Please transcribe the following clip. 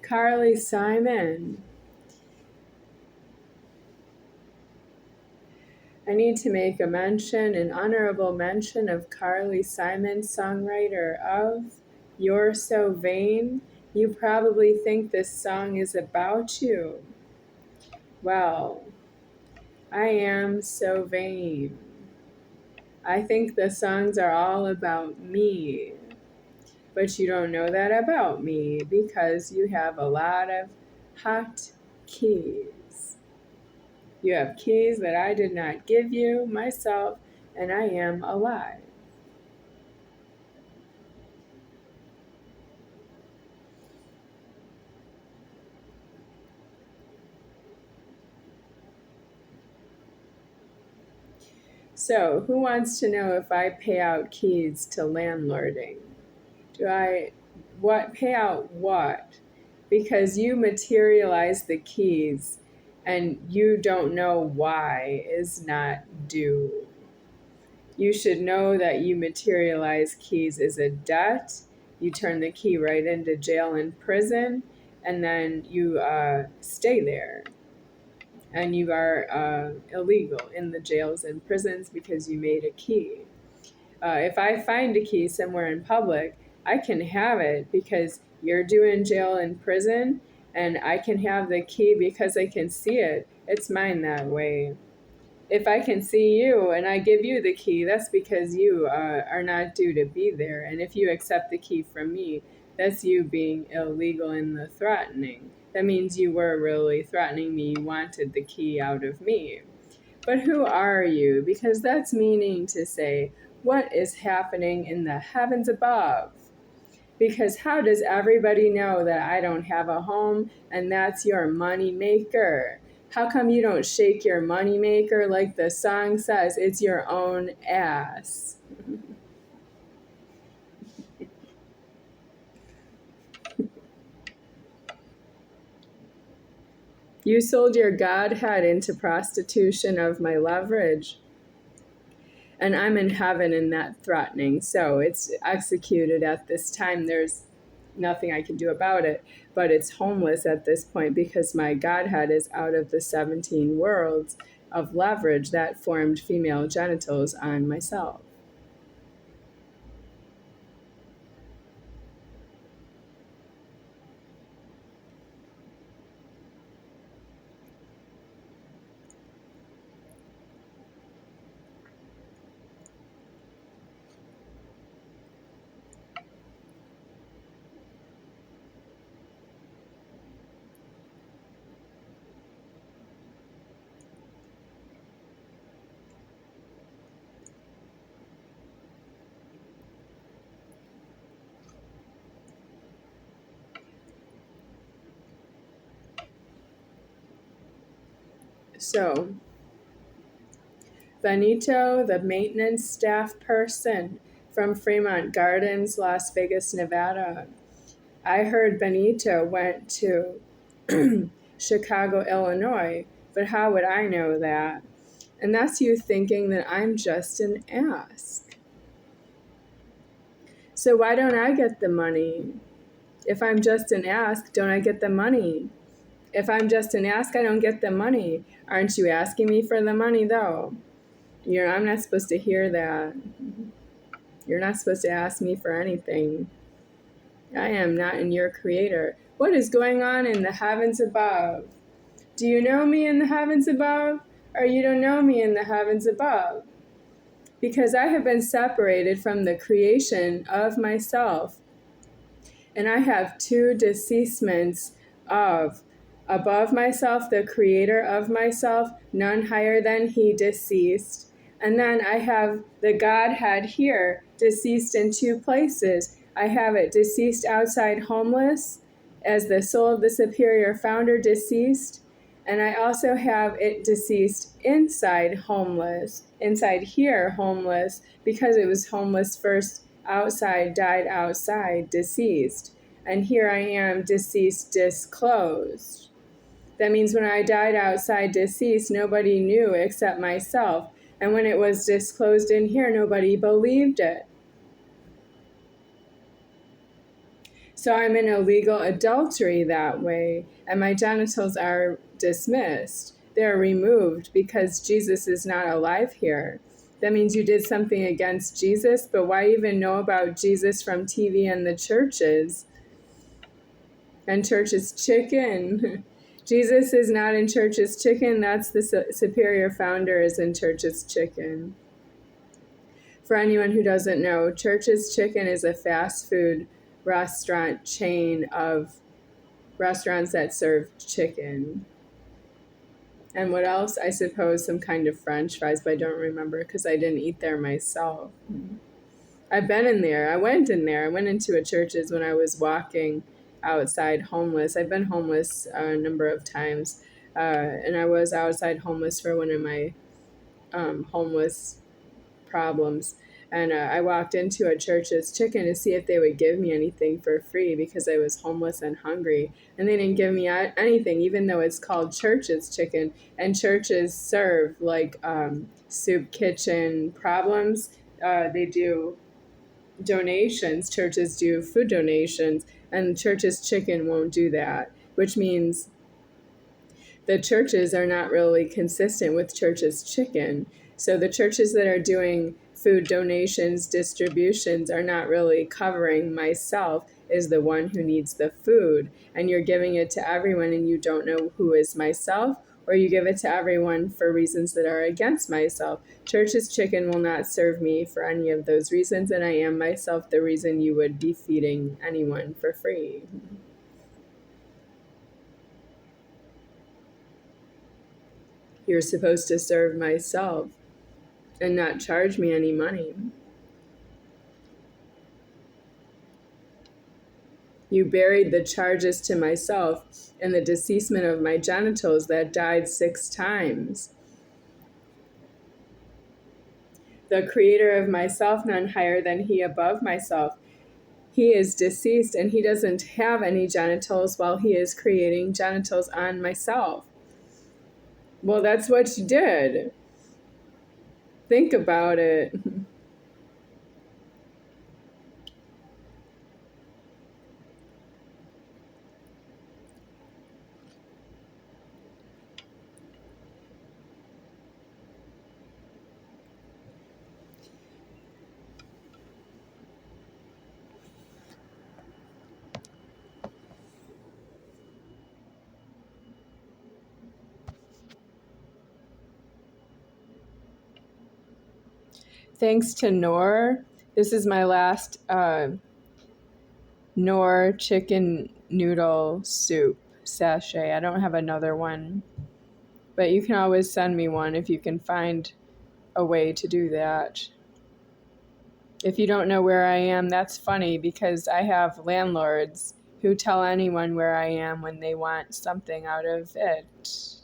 Carly Simon. I need to make a mention, an honorable mention of Carly Simon, songwriter of You're So Vain. You probably think this song is about you. Well, I am so vain. I think the songs are all about me. But you don't know that about me because you have a lot of hot keys. You have keys that I did not give you myself, and I am alive. So, who wants to know if I pay out keys to landlording? Pay out what? Because you materialize the keys and you don't know why is not due. You should know that you materialize keys as a debt. You turn the key right into jail and prison, and then you stay there. And you are illegal in the jails and prisons because you made a key. If I find a key somewhere in public, I can have it because you're doing jail and prison, and I can have the key because I can see it. It's mine that way. If I can see you and I give you the key, that's because you are not due to be there. And if you accept the key from me, that's you being illegal in the threatening. That means you were really threatening me. You wanted the key out of me. But who are you? Because that's meaning to say, what is happening in the heavens above? Because how does everybody know that I don't have a home and that's your money maker? How come you don't shake your money maker like the song says? It's your own ass. You sold your Godhead into prostitution of my leverage. And I'm in heaven in that threatening. So it's executed at this time. There's nothing I can do about it. But it's homeless at this point because my Godhead is out of the 17 worlds of leverage that formed female genitals on myself. So, Benito, the maintenance staff person from Fremont Gardens, Las Vegas, Nevada. I heard Benito went to Chicago, Illinois, but how would I know that? And that's you thinking that I'm just an ask. So why don't I get the money? If I'm just an ask, don't I get the money? If I'm just an ask, I don't get the money. Aren't you asking me for the money, though? I'm not supposed to hear that. You're not supposed to ask me for anything. I am not in your creator. What is going on in the heavens above? Do you know me in the heavens above? Or you don't know me in the heavens above? Because I have been separated from the creation of myself. And I have two deceasements of above myself, the creator of myself, none higher than he, deceased. And then I have the Godhead here, deceased in two places. I have it deceased outside homeless as the soul of the superior founder, deceased. And I also have it deceased inside homeless, inside here homeless, because it was homeless first, outside, died outside, deceased. And here I am deceased, disclosed. That means when I died outside deceased, nobody knew except myself. And when it was disclosed in here, nobody believed it. So I'm in illegal adultery that way, and my genitals are dismissed. They're removed because Jesus is not alive here. That means you did something against Jesus, but why even know about Jesus from TV and the churches? And church's chicken. Jesus is not in church's chicken. That's the superior founder is in church's chicken. For anyone who doesn't know, Church's Chicken is a fast food restaurant chain of restaurants that serve chicken. And what else? I suppose some kind of French fries, but I don't remember because I didn't eat there myself. I've been in there. I went in there. I went into a church's when I was walking outside homeless. I've been homeless a number of times. And I was outside homeless for one of my homeless problems. And I walked into a Church's Chicken to see if they would give me anything for free because I was homeless and hungry. And they didn't give me anything, even though it's called Church's Chicken. And churches serve like soup kitchen problems. They do donations. Churches do food donations. And Church's Chicken won't do that, which means the churches are not really consistent with Church's Chicken. So the churches that are doing food donations, distributions are not really covering myself as the one who needs the food. And you're giving it to everyone and you don't know who is myself, or you give it to everyone for reasons that are against myself. Church's Chicken will not serve me for any of those reasons, and I am myself the reason you would be feeding anyone for free. You're supposed to serve myself and not charge me any money. You buried the charges to myself in the deceasement of my genitals that died 6 times. The creator of myself, none higher than he above myself. He is deceased and he doesn't have any genitals while he is creating genitals on myself. Well, that's what you did. Think about it. Thanks to Noor. This is my last Noor chicken noodle soup sachet. I don't have another one, but you can always send me one if you can find a way to do that. If you don't know where I am, that's funny because I have landlords who tell anyone where I am when they want something out of it.